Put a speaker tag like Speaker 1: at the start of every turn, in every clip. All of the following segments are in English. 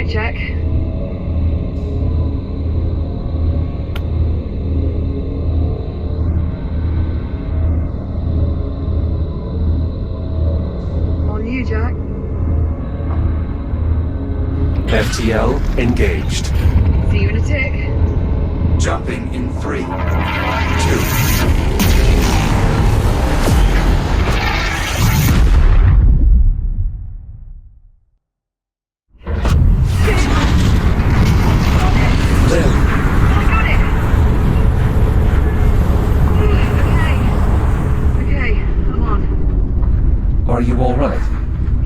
Speaker 1: right, Jack. On you, Jack.
Speaker 2: FTL engaged.
Speaker 1: See you in a tick.
Speaker 3: Jumping in 3, 2.
Speaker 1: Okay, I'm on.
Speaker 2: Are you all right?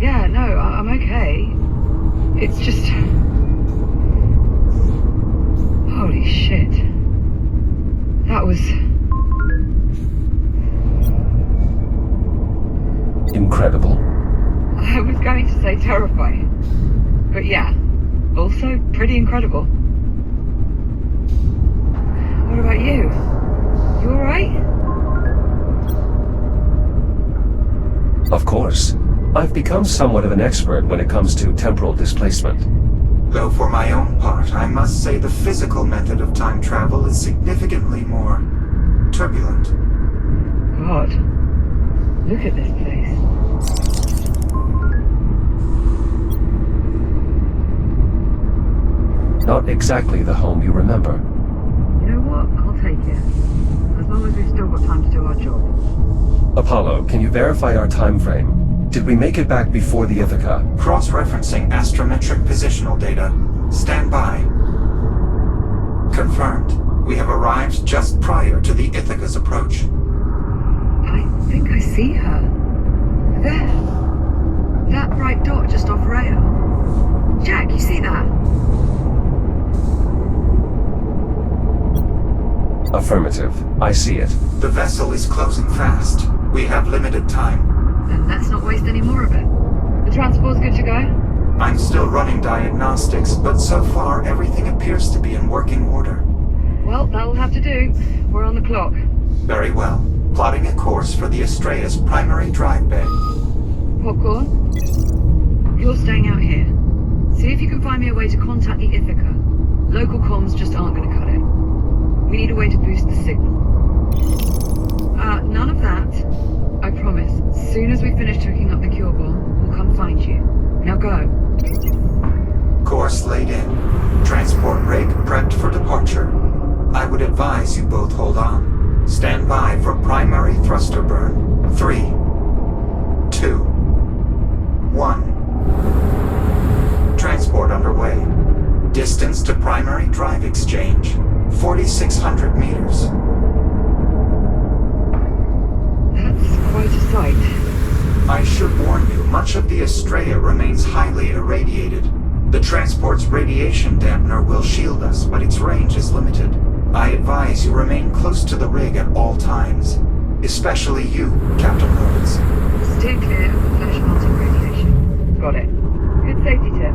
Speaker 1: Yeah, no, I'm okay. It's just... Holy shit. That was...
Speaker 2: Incredible.
Speaker 1: I was going to say terrifying. But yeah, also pretty incredible. What about you? You alright?
Speaker 2: Of course. I've become somewhat of an expert when it comes to temporal displacement.
Speaker 3: Though for my own part, I must say the physical method of time travel is significantly more turbulent.
Speaker 1: God, look at this place.
Speaker 2: Not exactly the home you remember.
Speaker 1: You know what? I'll take it. As long as we've still got time to do our job.
Speaker 2: Apollo, can you verify our time frame? Did we make it back before the Ithaca?
Speaker 3: Cross-referencing astrometric positional data. Stand by. Confirmed. We have arrived just prior to the Ithaca's approach.
Speaker 1: I think I see her. There. That bright dot just off rail. Jack, you see that?
Speaker 2: Affirmative. I see it.
Speaker 3: The vessel is closing fast. We have limited time.
Speaker 1: Then let's not waste any more of it. The transport's good to go?
Speaker 3: I'm still running diagnostics, but so far everything appears to be in working order.
Speaker 1: Well, that'll have to do. We're on the clock.
Speaker 3: Very well. Plotting a course for the Astrea's primary drive bay.
Speaker 1: Popcorn? You're staying out here. See if you can find me a way to contact the Ithaca. Local comms just aren't going to cut it. We need a way to boost the signal. None of that. I promise. As soon as we finish hooking up the cure bomb, we'll come find you. Now go.
Speaker 3: Course laid in. Transport rig prepped for departure. I would advise you both hold on. Stand by for primary thruster burn. 3, 2, 1. Transport underway. Distance to primary drive exchange. 4,600 meters.
Speaker 1: That's quite a sight.
Speaker 3: I should warn you, much of the Astrea remains highly irradiated. The transport's radiation dampener will shield us, but its range is limited. I advise you remain close to the rig at all times. Especially you, Captain Rhodes.
Speaker 1: Steer clear of the flash melting radiation. Got it. Good safety tip.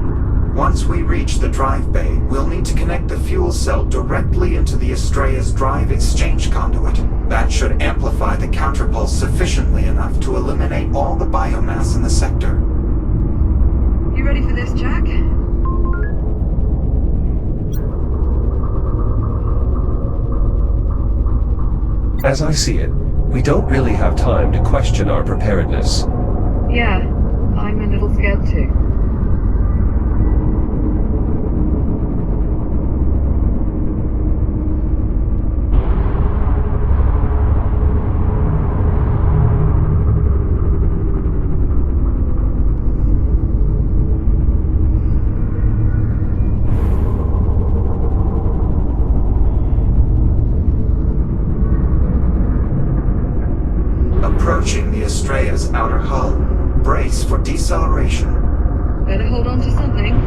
Speaker 3: Once we reach the drive bay, we'll need to connect the fuel cell directly into the Astrea's drive exchange conduit. That should amplify the counterpulse sufficiently enough to eliminate all the biomass in the sector.
Speaker 1: You ready for this, Jack?
Speaker 2: As I see it, we don't really have time to question our preparedness.
Speaker 1: Yeah, I'm a little scared too.
Speaker 3: Approaching the Astrea's outer hull. Brace for deceleration.
Speaker 1: Better hold on to something.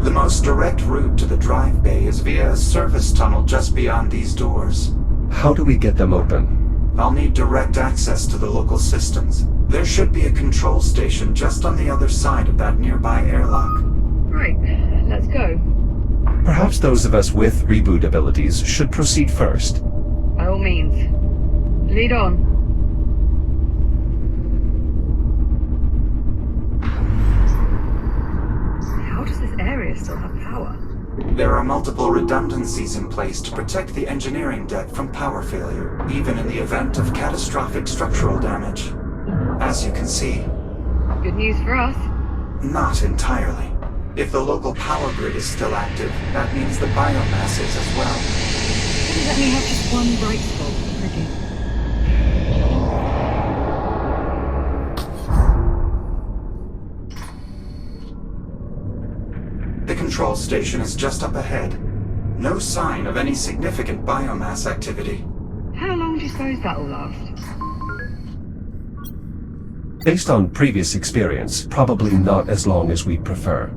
Speaker 3: The most direct route to the drive bay is via a service tunnel just beyond these doors.
Speaker 2: How do we get them open?
Speaker 3: I'll need direct access to the local systems. There should be a control station just on the other side of that nearby airlock.
Speaker 1: Right, let's go.
Speaker 2: Perhaps those of us with reboot abilities should proceed first.
Speaker 1: By all means. Lead on. How does this area still have power?
Speaker 3: There are multiple redundancies in place to protect the engineering deck from power failure, even in the event of catastrophic structural damage. As you can see.
Speaker 1: Good news for us.
Speaker 3: Not entirely. If the local power grid is still active, that means the biomass is as well.
Speaker 1: Maybe let me have just one bright spot. Ricky.
Speaker 3: The control station is just up ahead. No sign of any significant biomass activity.
Speaker 1: How long do you suppose that'll last?
Speaker 2: Based on previous experience, probably not as long as we'd prefer.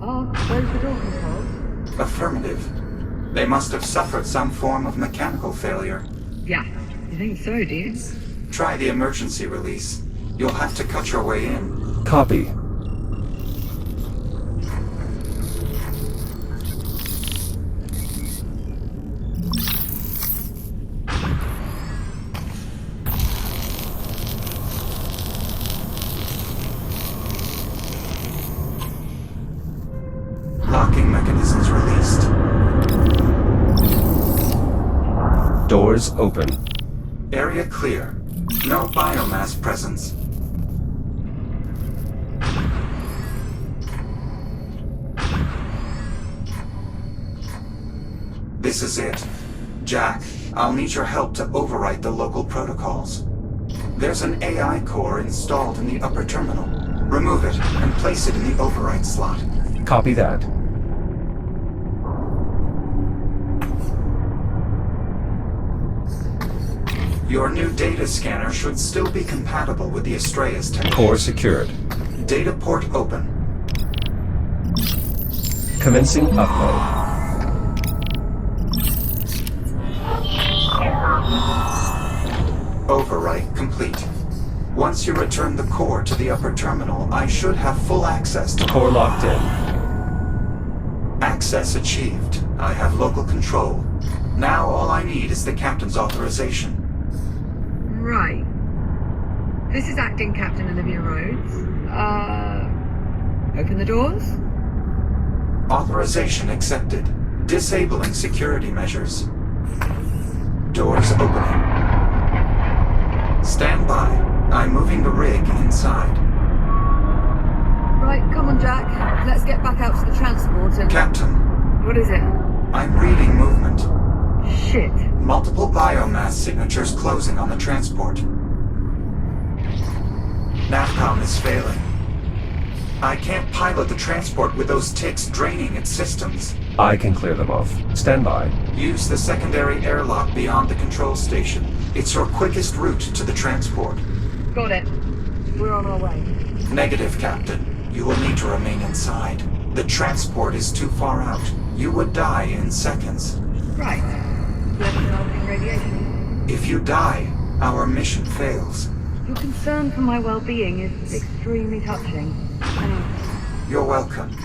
Speaker 1: Oh, those the door controls?
Speaker 3: Affirmative. They must have suffered some form of mechanical failure.
Speaker 1: Yeah, you think so, do you?
Speaker 3: Try the emergency release. You'll have to cut your way in.
Speaker 2: Copy.
Speaker 3: Locking mechanisms released.
Speaker 2: Doors open.
Speaker 3: Area clear. No biomass presence. This is it. Jack, I'll need your help to overwrite the local protocols. There's an AI core installed in the upper terminal. Remove it and place it in the overwrite slot.
Speaker 2: Copy that.
Speaker 3: Your new data scanner should still be compatible with the Astrea's tech.
Speaker 2: Core secured.
Speaker 3: Data port open.
Speaker 2: Commencing upload.
Speaker 3: Overwrite complete. Once you return the core to the upper terminal, I should have full access to
Speaker 2: Core locked in.
Speaker 3: Access achieved. I have local control. Now all I need is the captain's authorization.
Speaker 1: Right. This is Acting Captain Olivia Rhodes. Open the doors?
Speaker 3: Authorization accepted. Disabling security measures. Doors opening. Stand by. I'm moving the rig inside.
Speaker 1: Right, come on, Jack. Let's get back out to the transport and...
Speaker 3: Captain,
Speaker 1: What is it?
Speaker 3: I'm reading movement.
Speaker 1: Shit.
Speaker 3: Multiple biomass signatures closing on the transport. NAVCOM is failing. I can't pilot the transport with those ticks draining its systems.
Speaker 2: I can clear them off. Stand by.
Speaker 3: Use the secondary airlock beyond the control station. It's your quickest route to the transport.
Speaker 1: Got it. We're on our way.
Speaker 3: Negative, Captain. You will need to remain inside. The transport is too far out. You would die in seconds.
Speaker 1: Right. Level developing radiation.
Speaker 3: If you die, our mission fails.
Speaker 1: Your concern for my well-being is extremely touching. Thanks.
Speaker 3: You're welcome.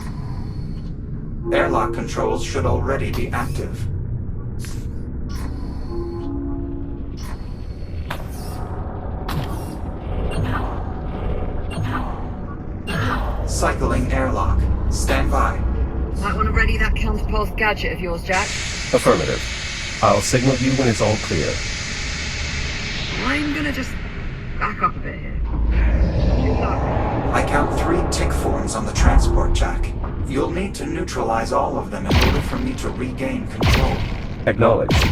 Speaker 3: Airlock controls should already be active. Cycling airlock. Stand by.
Speaker 1: Might want to ready that counterpulse gadget of yours, Jack.
Speaker 2: Affirmative. I'll signal you when it's all clear.
Speaker 1: I'm gonna just back up a bit here. Good luck.
Speaker 3: I count 3 tick forms on the transport, Jack. You'll need to neutralize all of them in order for me to regain control.
Speaker 2: Acknowledged.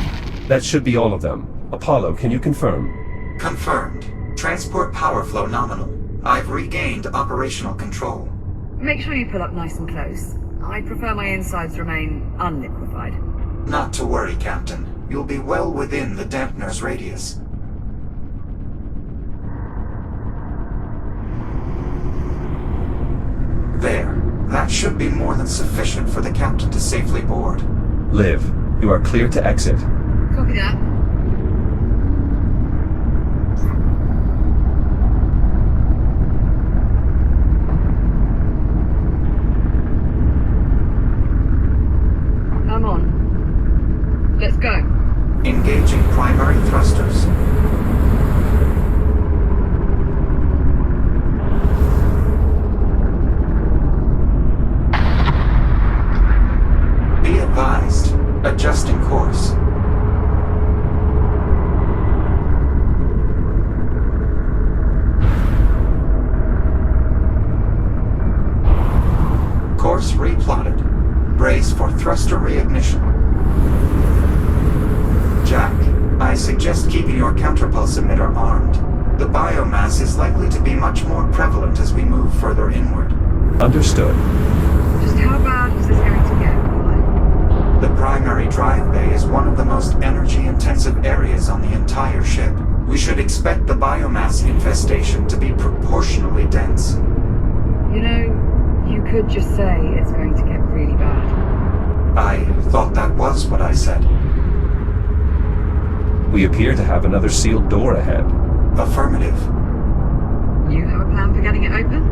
Speaker 2: That should be all of them. Apollo, can you confirm?
Speaker 3: Confirmed. Transport power flow nominal. I've regained operational control.
Speaker 1: Make sure you pull up nice and close. I prefer my insides remain unliquefied.
Speaker 3: Not to worry, Captain. You'll be well within the dampener's radius. There. That should be more than sufficient for the captain to safely board.
Speaker 2: Liv, you are clear to exit.
Speaker 1: Copy that. I'm on. Let's go.
Speaker 3: Engaging primary thrusters. Be advised. Adjusting course. Course replotted. Brace for thruster reignition. Jack, I suggest keeping your counterpulse emitter armed. The biomass is likely to be much more prevalent as we move further inward.
Speaker 2: Understood.
Speaker 1: Just how bad is this going to get, Paula?
Speaker 3: The primary drive bay is one of the most energy-intensive areas on the entire ship. We should expect the biomass infestation to be proportionally dense.
Speaker 1: You know, you could just say it's going to get really bad.
Speaker 3: I thought that was what I said.
Speaker 2: We appear to have another sealed door ahead.
Speaker 3: Affirmative.
Speaker 1: You have a plan for getting it open?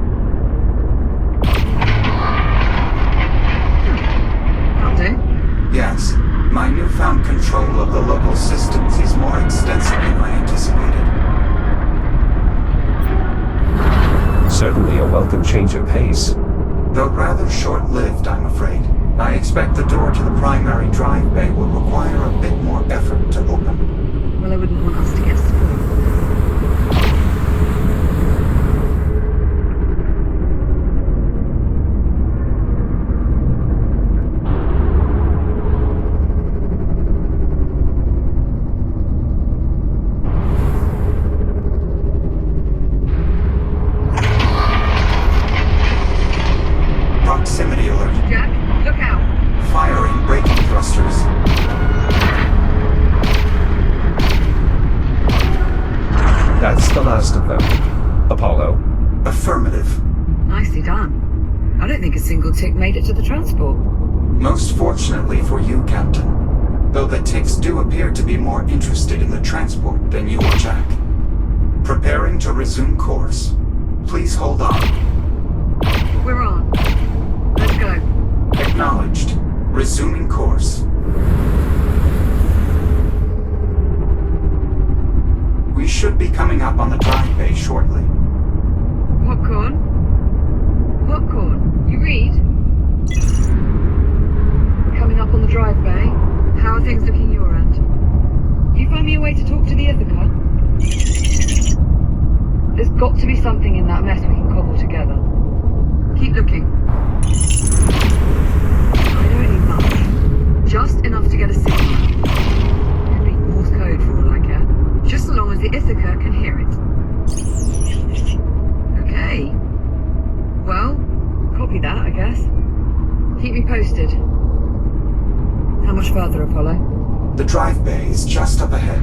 Speaker 1: That'll do.
Speaker 3: Yes, my newfound control of the local systems is more extensive than I anticipated.
Speaker 2: Certainly a welcome change of pace.
Speaker 3: Though rather short-lived, I'm afraid. I expect the door to the primary drive bay will require a bit more effort to open.
Speaker 1: Well, I wouldn't want us to get spoiled.
Speaker 3: Proximity alert.
Speaker 1: Jack, look out!
Speaker 3: Firing braking thrusters.
Speaker 2: That's the last of them. Apollo.
Speaker 3: Affirmative.
Speaker 1: Nicely done. I don't think a single tick made it to the transport.
Speaker 3: Most fortunately for you, Captain. Though the ticks do appear to be more interested in the transport than you or Jack. Preparing to resume course. Please hold on.
Speaker 1: We're on. Let's go.
Speaker 3: Acknowledged. Resuming course. We should be coming up on the drive bay shortly.
Speaker 1: Popcorn? Popcorn, you read? Coming up on the drive bay. How are things looking your end? You find me a way to talk to the Ithaca? There's got to be something in that mess we can cobble together. Keep looking. I don't need much. Just enough to get a signal. Could be Morse code for all I care. Just so long as the Ithaca can hear it. Okay. Well, copy that, I guess. Keep me posted. How much further, Apollo?
Speaker 3: The drive bay is just up ahead.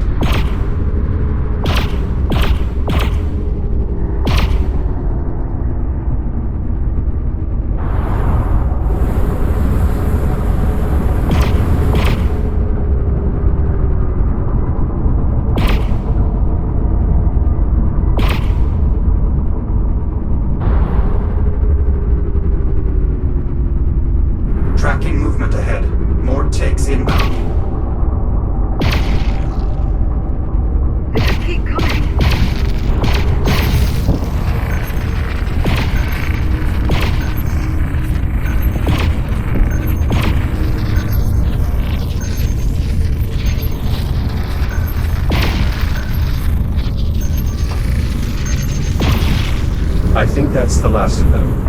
Speaker 3: Tracking movement ahead. More ticks inbound.
Speaker 1: They just keep coming.
Speaker 2: I think that's the last of them.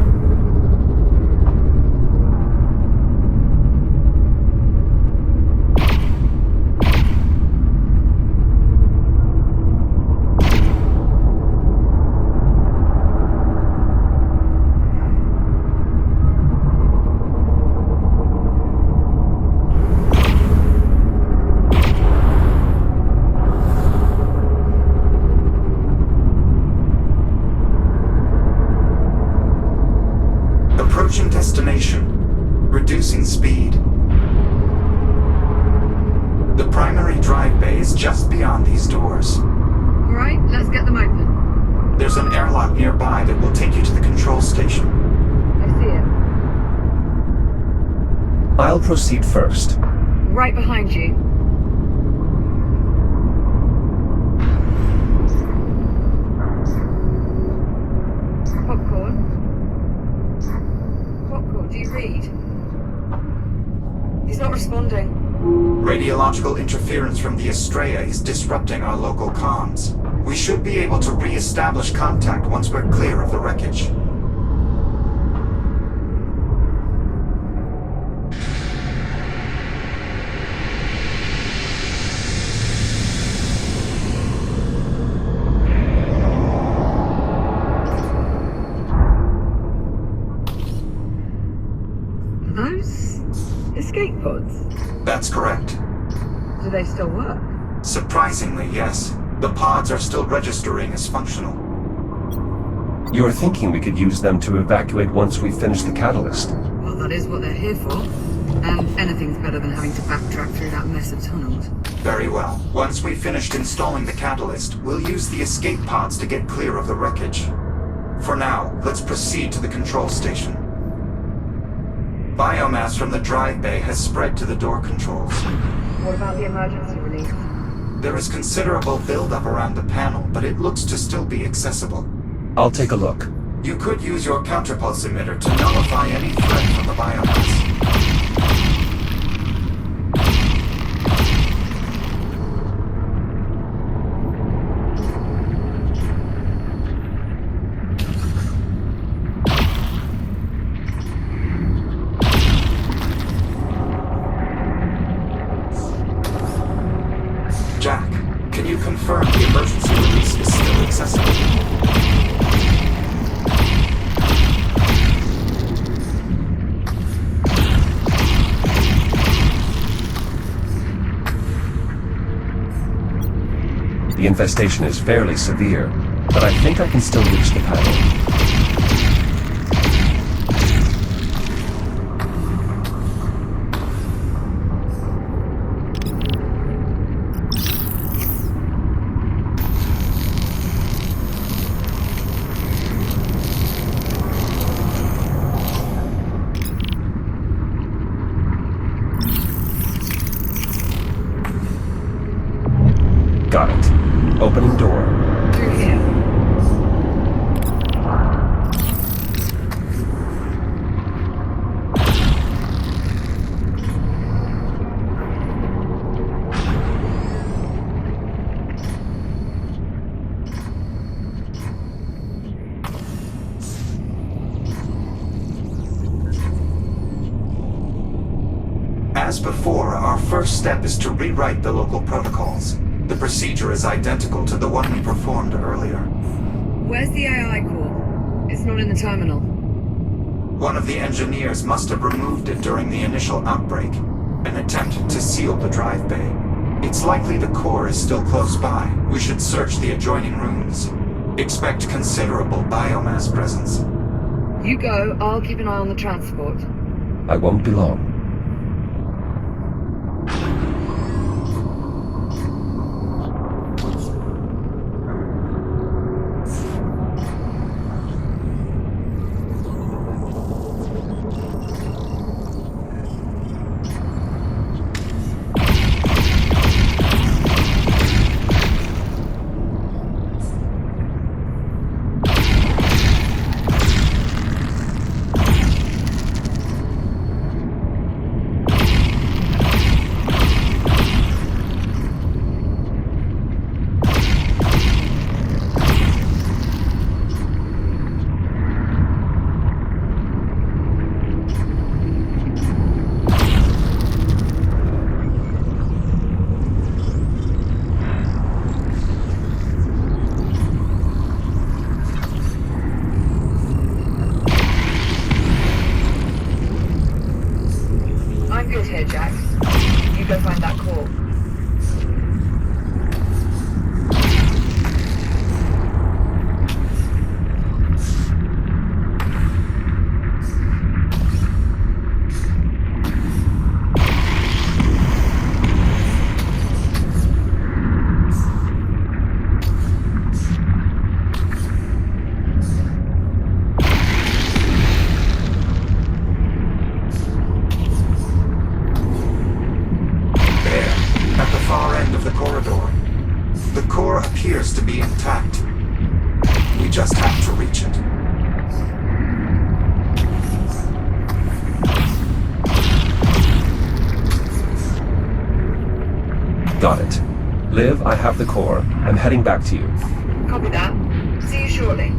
Speaker 3: speed. The primary drive bay is just beyond these doors.
Speaker 1: Alright, let's get them open.
Speaker 3: There's an airlock nearby that will take you to the control station.
Speaker 1: I see it.
Speaker 2: I'll proceed first.
Speaker 1: Right behind you. Popcorn. Popcorn, do you read? He's not responding.
Speaker 3: Radiological interference from the Estrella is disrupting our local comms. We should be able to re-establish contact once we're clear of the wreckage.
Speaker 1: Those escape pods?
Speaker 3: That's correct.
Speaker 1: Do they still work?
Speaker 3: Surprisingly, yes. The pods are still registering as functional.
Speaker 2: You're thinking we could use them to evacuate once we finish the catalyst.
Speaker 1: Well, that is what they're here for. And anything's better than having to backtrack through that mess of tunnels.
Speaker 3: Very well. Once we've finished installing the catalyst, we'll use the escape pods to get clear of the wreckage. For now, let's proceed to the control station. Biomass from the drive bay has spread to the door controls.
Speaker 1: What about the emergency release?
Speaker 3: There is considerable buildup around the panel, but it looks to still be accessible.
Speaker 2: I'll take a look.
Speaker 3: You could use your counterpulse emitter to nullify any threat from the biomass. Jack, can you confirm the emergency release is still accessible?
Speaker 2: The infestation is fairly severe, but I think I can still reach the panel. Got it. Opening door.
Speaker 1: Through here.
Speaker 3: As before, our first step is to rewrite the local protocols. The procedure is identical to the one we performed earlier.
Speaker 1: Where's the AI core? It's not in the terminal.
Speaker 3: One of the engineers must have removed it during the initial outbreak, an attempt to seal the drive bay. It's likely the core is still close by. We should search the adjoining rooms. Expect considerable biomass presence.
Speaker 1: You go, I'll keep an eye on the transport.
Speaker 2: I won't be long.
Speaker 1: I'm good here, Jack. You go find that core.
Speaker 3: The core appears to be intact. We just have to reach it.
Speaker 2: Got it. Liv, I have the core. I'm heading back to you.
Speaker 1: Copy that. See you shortly.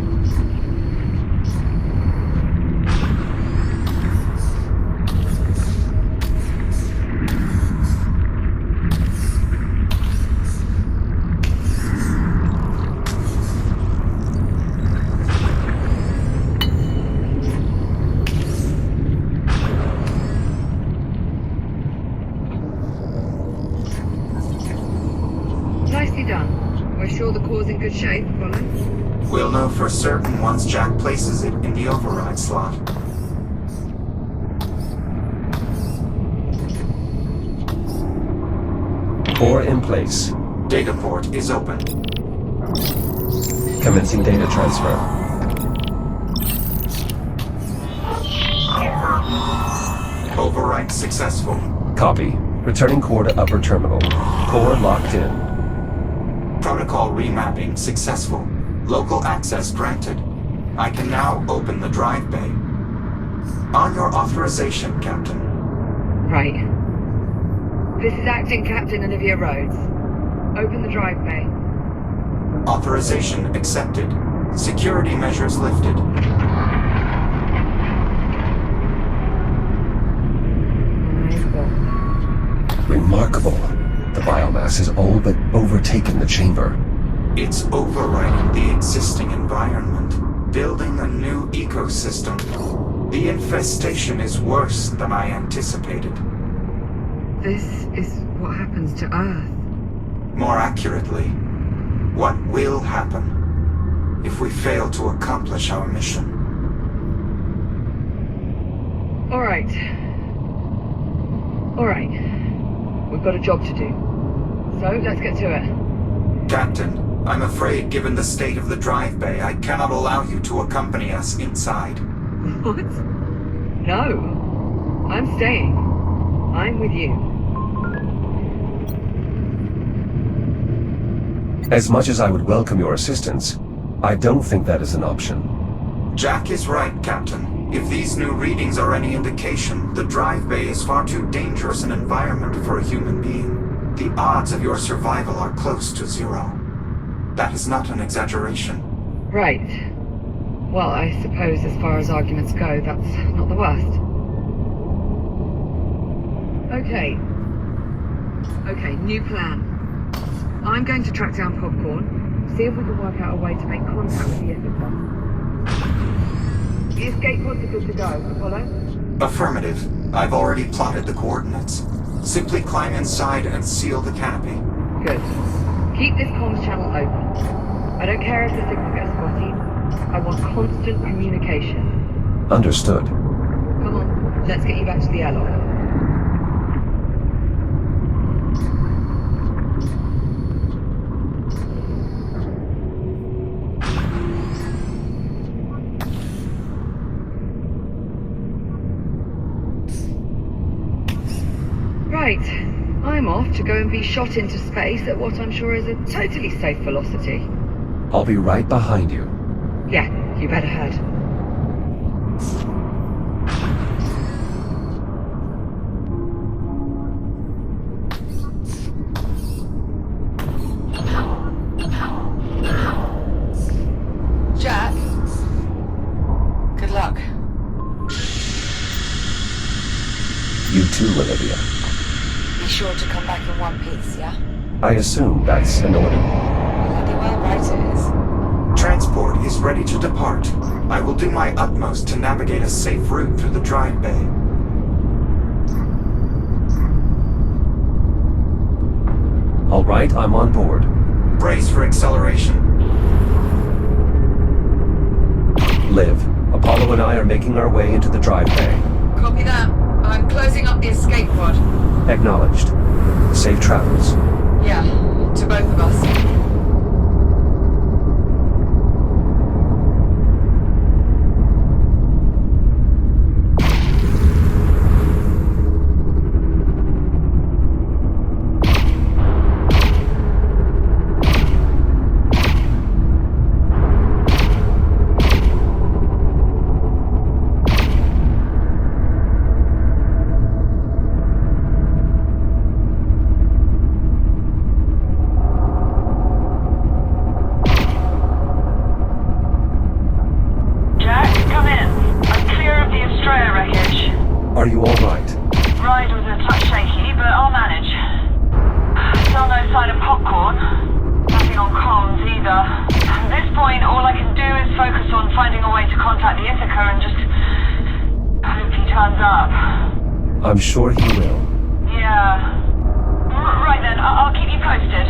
Speaker 1: Nicely done. We're sure the core's in good shape, Apollo?
Speaker 3: We'll know for certain once Jack places it in the override slot.
Speaker 2: Core in place.
Speaker 3: Data port is open.
Speaker 2: Commencing data transfer.
Speaker 3: Override successful.
Speaker 2: Copy. Returning core to upper terminal. Core locked in.
Speaker 3: Protocol remapping successful. Local access granted. I can now open the drive bay. On your authorization, Captain.
Speaker 1: Right. This is Acting Captain Olivia Rhodes. Open the drive bay.
Speaker 3: Authorization accepted. Security measures lifted.
Speaker 2: Remarkable. The biomass has all but overtaken the chamber.
Speaker 3: It's overriding the existing environment, building a new ecosystem. The infestation is worse than I anticipated.
Speaker 1: This is what happens to Earth.
Speaker 3: More accurately, what will happen if we fail to accomplish our mission.
Speaker 1: All right. We've got a job to do. So, let's get to it.
Speaker 3: Captain, I'm afraid given the state of the drive bay, I cannot allow you to accompany us inside.
Speaker 1: What? No. I'm staying. I'm with you.
Speaker 2: As much as I would welcome your assistance, I don't think that is an option.
Speaker 3: Jack is right, Captain. If these new readings are any indication, the drive bay is far too dangerous an environment for a human being. The odds of your survival are close to zero. That is not an exaggeration.
Speaker 1: Right. Well, I suppose as far as arguments go, that's not the worst. Okay, new plan. I'm going to track down Popcorn, see if we can work out a way to make contact with the Ithaca. The escape pods are good to go, Apollo?
Speaker 3: Affirmative. I've already plotted the coordinates. Simply climb inside and seal the canopy.
Speaker 1: Good. Keep this comms channel open. I don't care if the signal gets spotty. I want constant communication.
Speaker 2: Understood.
Speaker 1: Come on, let's get you back to the airlock. Right, I'm off to go and be shot into space at what I'm sure is a totally safe velocity.
Speaker 2: I'll be right behind you.
Speaker 1: Yeah, you better head. Jack, good luck.
Speaker 2: You too, Olivia.
Speaker 1: Be sure to come back in one piece, yeah?
Speaker 2: I assume that's an order.
Speaker 1: Bloody well right it is.
Speaker 3: Transport is ready to depart. I will do my utmost to navigate a safe route through the drive bay.
Speaker 2: All right, I'm on board.
Speaker 3: Brace for acceleration.
Speaker 2: Liv, Apollo and I are making our way into the drive bay.
Speaker 1: Copy that. I'm closing up the escape pod.
Speaker 2: Acknowledged. Safe travels.
Speaker 1: Yeah, to both of us.
Speaker 2: I'm sure he will.
Speaker 4: Yeah. Right then, I'll keep you posted.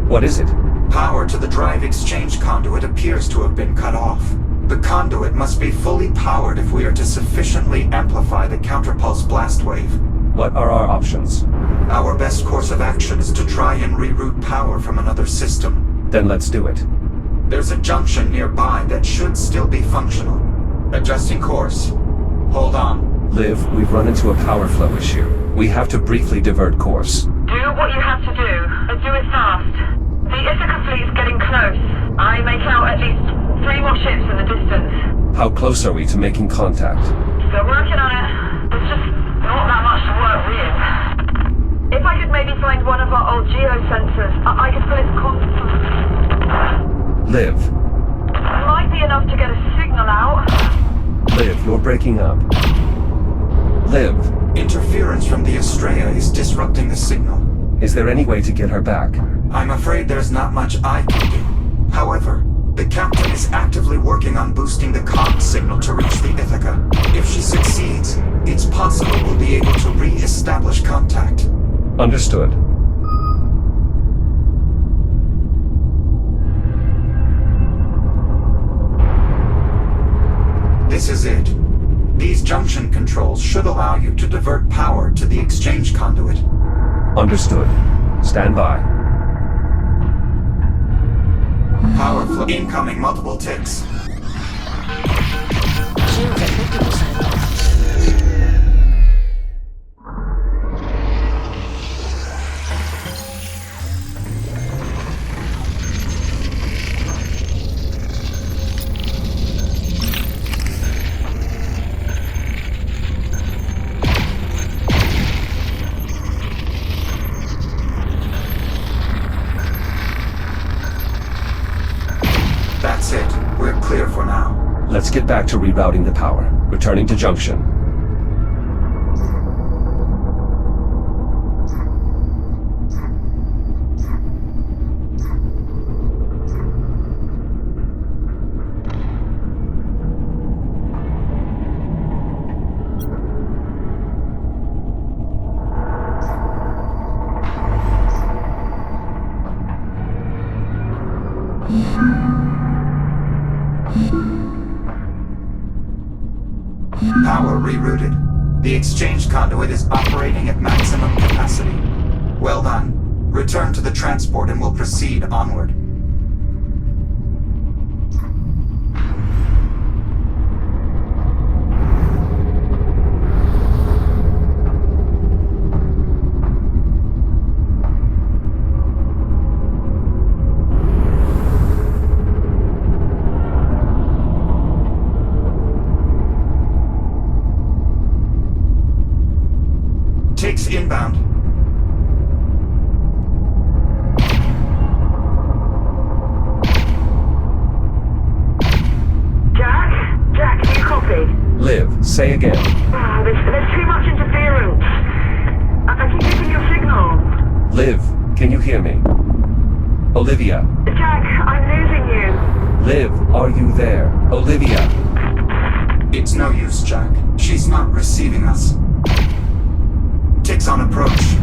Speaker 2: What is it?
Speaker 3: Power to the drive exchange conduit appears to have been cut off. The conduit must be fully powered if we are to sufficiently amplify the counterpulse blast wave.
Speaker 2: What are our options?
Speaker 3: Our best course of action is to try and reroute power from another system.
Speaker 2: Then let's do it.
Speaker 3: There's a junction nearby that should still be functional. Adjusting course. Hold on.
Speaker 2: Liv, we've run into a power flow issue. We have to briefly divert course.
Speaker 4: Do what you have to do, and do it fast. The Ithaca fleet's getting close. I make out at least 3 more ships in the distance.
Speaker 2: How close are we to making contact?
Speaker 4: Still working on it. There's just not that much to work with. If I could maybe find one of our old geosensors, I could put its
Speaker 2: Liv.
Speaker 4: Might be enough to get a signal out.
Speaker 2: Liv, you're breaking up. Liv.
Speaker 3: Interference from the Estrella is disrupting the signal.
Speaker 2: Is there any way to get her back?
Speaker 3: I'm afraid there's not much I can do. However, the captain is actively working on boosting the comm signal to reach the Ithaca. If she succeeds, it's possible we'll be able to re-establish contact.
Speaker 2: Understood.
Speaker 3: This is it. These junction controls should allow you to divert power to the exchange conduit.
Speaker 2: Understood. Stand by.
Speaker 3: Power flow incoming, multiple ticks.
Speaker 5: Shields at 50%.
Speaker 3: That's it. We're clear for now.
Speaker 2: Let's get back to rerouting the power. Returning to junction.
Speaker 3: Power rerouted. The exchange conduit is operating at maximum capacity. Well done. Return to the transport and we'll proceed onward. Takes inbound.
Speaker 4: Jack, can you copy?
Speaker 2: Liv, say again.
Speaker 4: There's too much interference.
Speaker 2: Liv, can you hear me? Olivia.
Speaker 4: Jack, I'm losing you.
Speaker 2: Liv, are you there? Olivia.
Speaker 3: It's no use, Jack. She's not receiving us. Ticks on approach.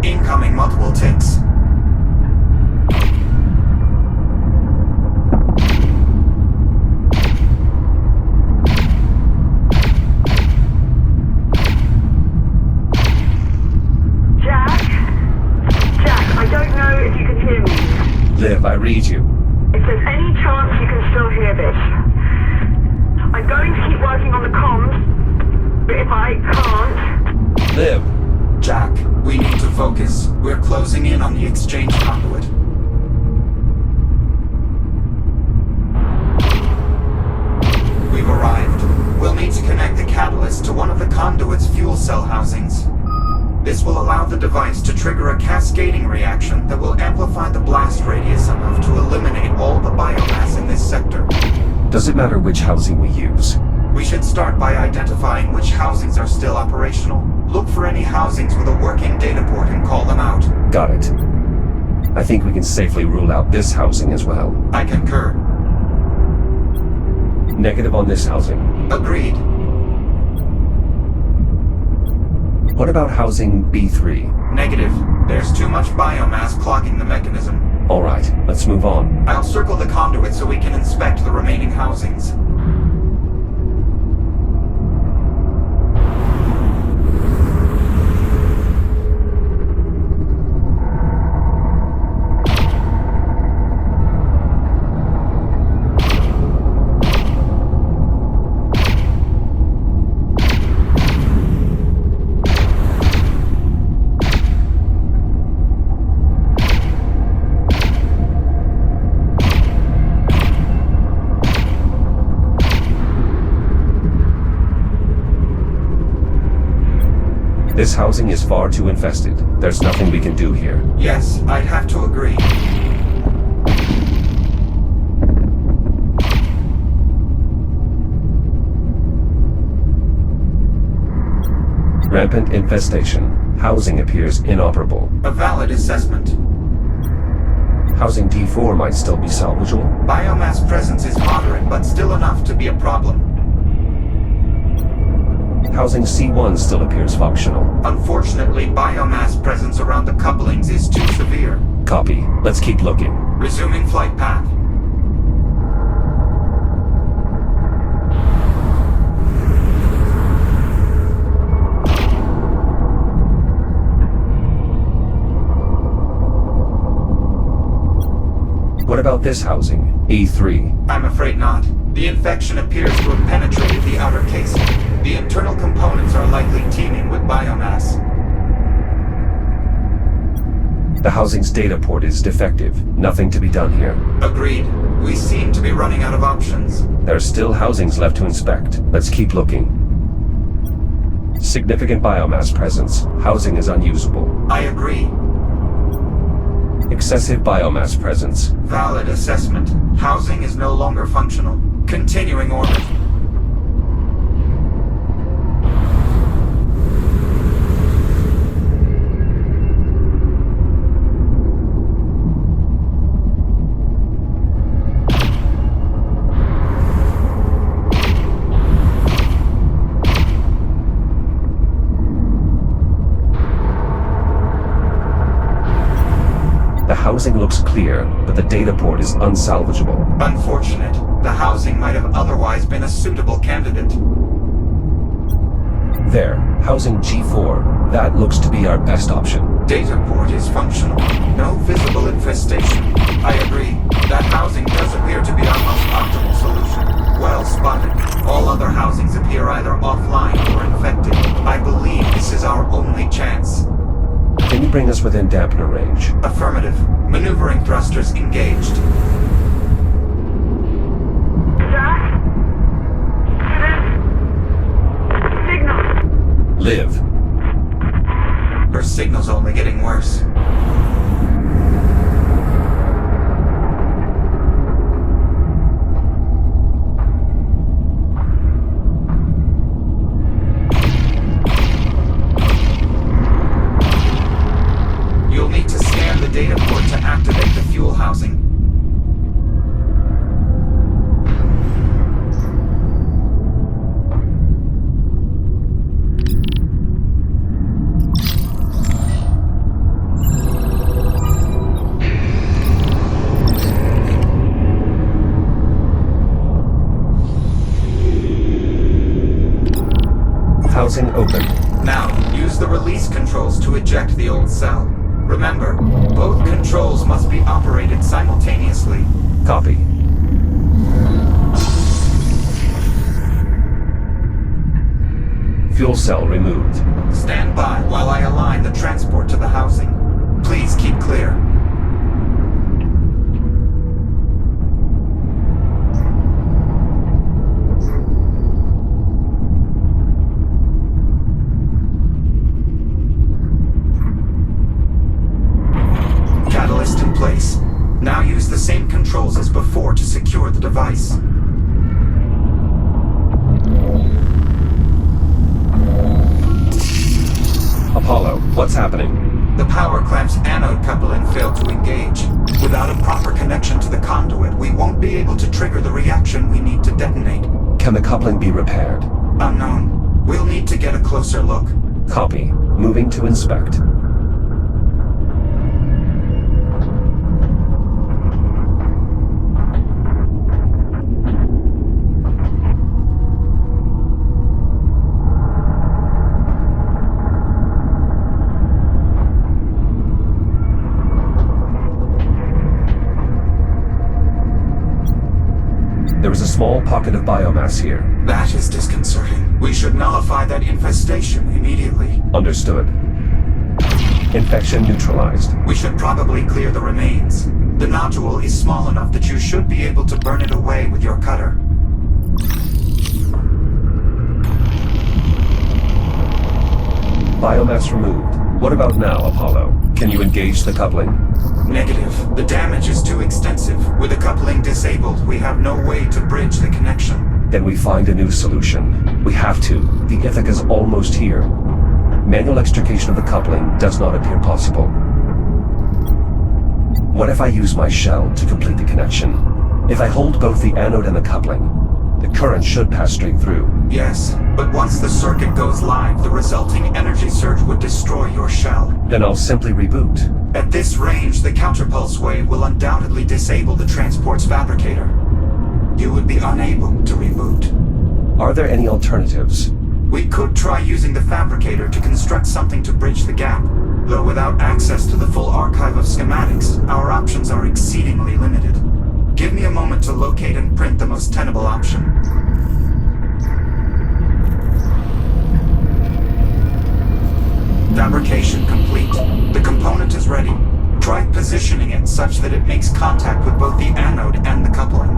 Speaker 3: Incoming multiple ticks.
Speaker 4: Jack, I don't know if you can hear me.
Speaker 2: Liv, I read you.
Speaker 4: If there's any chance you can still hear this, I'm going to keep working on the comms, but if I can't...
Speaker 2: Liv.
Speaker 3: Jack, we need to focus. We're closing in on the exchange conduit. We've arrived. We'll need to connect the catalyst to one of the conduit's fuel cell housings. This will allow the device to trigger a cascading reaction that will amplify the blast radius enough to eliminate all the biomass in this sector.
Speaker 2: Does it matter which housing we use?
Speaker 3: We should start by identifying which housings are still operational. Look for any housings with a working data port and call them out.
Speaker 2: Got it. I think we can safely rule out this housing as well.
Speaker 3: I concur.
Speaker 2: Negative on this housing.
Speaker 3: Agreed.
Speaker 2: What about housing B3?
Speaker 3: Negative. There's too much biomass clogging the mechanism.
Speaker 2: Alright, let's move on.
Speaker 3: I'll circle the conduit so we can inspect the remaining housings.
Speaker 2: This housing is far too infested. There's nothing we can do here.
Speaker 3: Yes, I'd have to agree.
Speaker 2: Rampant infestation. Housing appears inoperable.
Speaker 3: A valid assessment.
Speaker 2: Housing D4 might still be salvageable.
Speaker 3: Biomass presence is moderate, but still enough to be a problem.
Speaker 2: Housing C1 still appears functional.
Speaker 3: Unfortunately, biomass presence around the couplings is too severe.
Speaker 2: Copy. Let's keep looking.
Speaker 3: Resuming flight path.
Speaker 2: What about this housing? E3.
Speaker 3: I'm afraid not. The infection appears to have penetrated the outer casing. The internal components are likely teeming with biomass.
Speaker 2: The housing's data port is defective. Nothing to be done here.
Speaker 3: Agreed. We seem to be running out of options.
Speaker 2: There are still housings left to inspect. Let's keep looking. Significant biomass presence. Housing is unusable.
Speaker 3: I agree.
Speaker 2: Excessive biomass presence.
Speaker 3: Valid assessment. Housing is no longer functional. Continuing orbit.
Speaker 2: The housing looks clear, but the data port is unsalvageable.
Speaker 3: Unfortunate. The housing might have otherwise been a suitable candidate.
Speaker 2: There, housing G4. That looks to be our best option.
Speaker 3: Data port is functional. No visible infestation. I agree. That housing does appear to be our most optimal solution. Well spotted. All other housings appear either offline or infected. I believe this is our only chance.
Speaker 2: Can you bring us within dampener range?
Speaker 3: Affirmative. Maneuvering thrusters engaged.
Speaker 4: Jack? Signal.
Speaker 2: Liv.
Speaker 3: Her signal's only getting worse. You'll need to scan the data port to activate the fuel housing.
Speaker 2: Housing open.
Speaker 3: Now, use the release controls to eject the old cell. Remember, both controls must be operated simultaneously.
Speaker 2: Copy. Fuel cell removed.
Speaker 3: Stand by while I align the transport to the housing. Please keep clear. Catalyst in place. Now use the same controls as before to secure the device.
Speaker 2: Apollo, what's happening?
Speaker 3: The power clamp's anode coupling failed to engage. Without a proper connection to the conduit, we won't be able to trigger the reaction we need to detonate.
Speaker 2: Can the coupling be repaired?
Speaker 3: Unknown. We'll need to get a closer look.
Speaker 2: Copy. Moving to inspect. There is a small pocket of biomass here.
Speaker 3: That is disconcerting. We should nullify that infestation immediately.
Speaker 2: Understood. Infection neutralized.
Speaker 3: We should probably clear the remains. The nodule is small enough that you should be able to burn it away with your cutter.
Speaker 2: Biomass removed. What about now, Apollo? Can you engage the coupling?
Speaker 3: Negative. The damage is too extensive. With the coupling disabled, we have no way to bridge the connection.
Speaker 2: Then we find a new solution. We have to. The Ithaca's almost here. Manual extrication of the coupling does not appear possible. What if I use my shell to complete the connection? If I hold both the anode and the coupling, the current should pass straight through.
Speaker 3: Yes, but once the circuit goes live, the resulting energy surge would destroy your shell.
Speaker 2: Then I'll simply reboot.
Speaker 3: At this range, the counterpulse wave will undoubtedly disable the transport's fabricator. You would be unable to reboot.
Speaker 2: Are there any alternatives?
Speaker 3: We could try using the fabricator to construct something to bridge the gap. Though without access to the full archive of schematics, our options are exceedingly limited. Give me a moment to locate and print the most tenable option. Fabrication complete. The component is ready. Try positioning it such that it makes contact with both the anode and the coupling.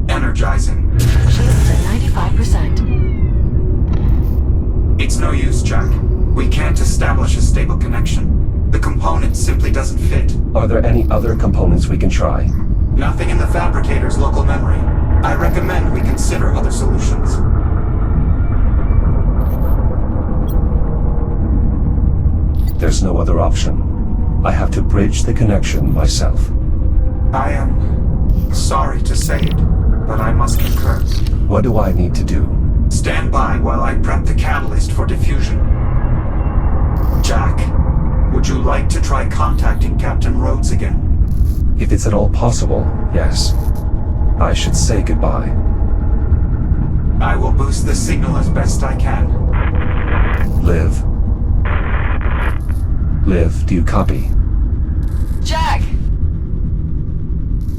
Speaker 3: Energizing.
Speaker 5: Shields at 95%.
Speaker 3: It's no use, Jack. We can't establish a stable connection. The component simply doesn't fit.
Speaker 2: Are there any other components we can try?
Speaker 3: Nothing in the fabricator's local memory. I recommend we consider other solutions.
Speaker 2: There's no other option. I have to bridge the connection myself.
Speaker 3: I am sorry to say it, but I must concur.
Speaker 2: What do I need to do?
Speaker 3: Stand by while I prep the catalyst for diffusion. Jack, would you like to try contacting Captain Rhodes again?
Speaker 2: If it's at all possible, yes. I should say goodbye.
Speaker 3: I will boost the signal as best I can.
Speaker 2: Liv. Liv, do you copy?
Speaker 4: Jack!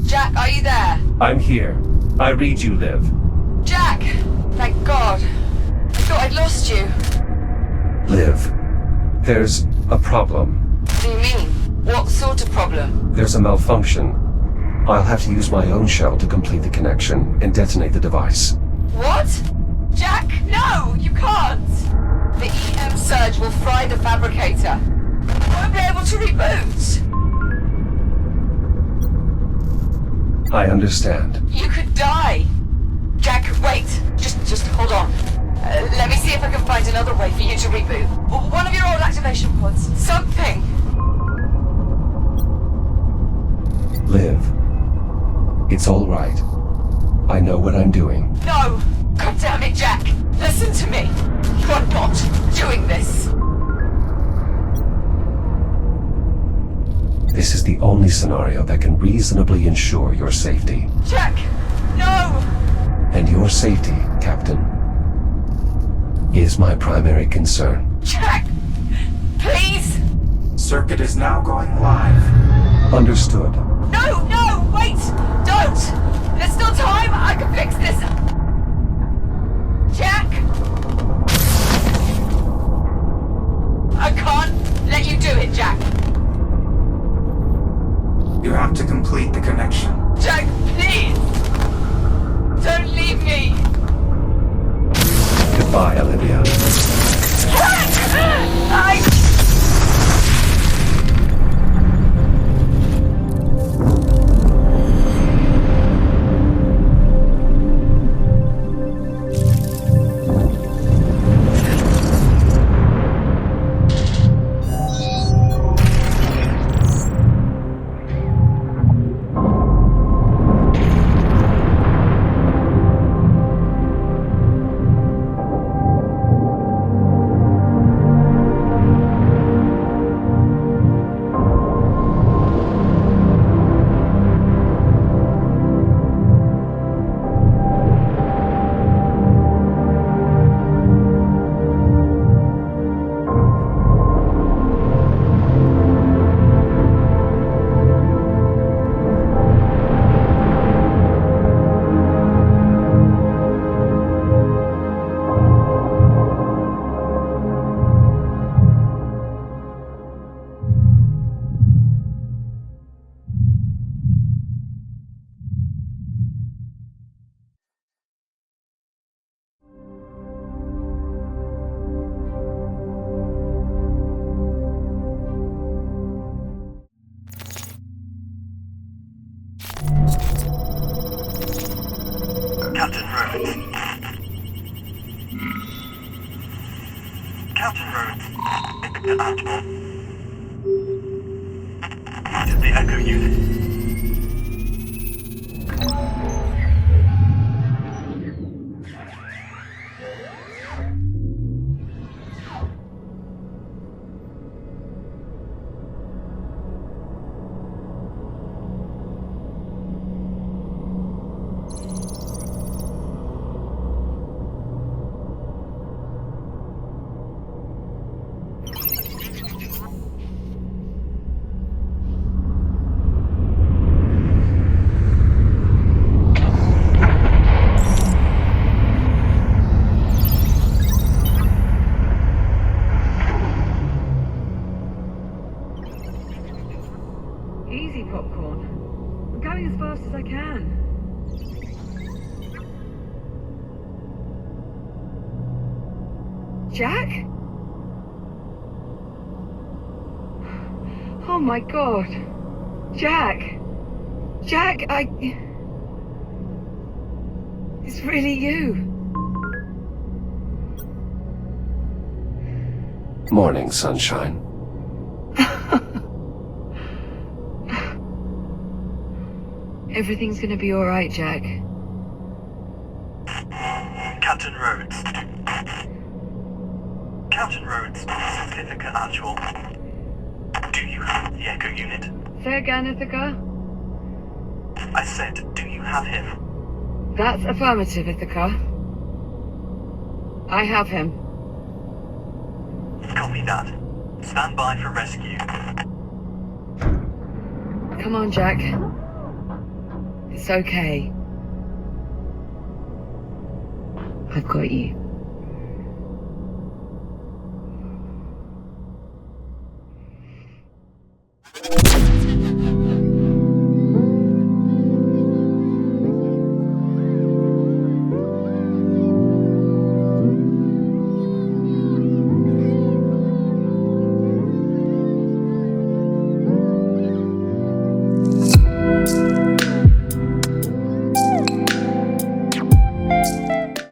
Speaker 4: Jack!
Speaker 1: Jack, are you there?
Speaker 2: I'm here. I read you, Liv.
Speaker 1: Jack! Thank God. I thought I'd lost you.
Speaker 2: Liv, there's a problem.
Speaker 1: What do you mean? What sort of problem?
Speaker 2: There's a malfunction. I'll have to use my own shell to complete the connection and detonate the device.
Speaker 1: What? Jack, no! You can't! The EM surge will fry the fabricator. You won't be able to reboot.
Speaker 2: I understand.
Speaker 1: You could die. Jack, wait. Just hold on. Let me see if I can find another way for you to reboot. One of your old activation pods. Something.
Speaker 2: Liv, it's all right. I know what I'm doing.
Speaker 1: No! God damn it, Jack! Listen to me! You are not doing this!
Speaker 2: This is the only scenario that can reasonably ensure your safety.
Speaker 1: Jack! No!
Speaker 2: And your safety, Captain, is my primary concern.
Speaker 1: Jack! Please!
Speaker 3: Circuit is now going live.
Speaker 2: Understood.
Speaker 1: No! No! Wait! Don't! There's still time! I can fix this! Jack! I can't let you do it, Jack!
Speaker 3: You have to complete the connection.
Speaker 1: Jack, please! Don't leave me!
Speaker 2: Goodbye, Olivia.
Speaker 1: Jack!
Speaker 6: Captain Rhodes. Captain Rhodes. Actual. This is the Echo unit.
Speaker 1: Easy, Popcorn. I'm going as fast as I can. Jack? Oh my God. Jack! Jack, It's really you.
Speaker 2: Morning, sunshine.
Speaker 1: Everything's gonna be alright, Jack.
Speaker 6: Captain Rhodes. Captain Rhodes, certificate actual. Do you have the Echo unit?
Speaker 1: Say again, Ithaca?
Speaker 6: I said, do you have him?
Speaker 1: That's affirmative, Ithaca. I have him.
Speaker 6: Copy that. Stand by for rescue.
Speaker 1: Come on, Jack. It's okay. I've got you.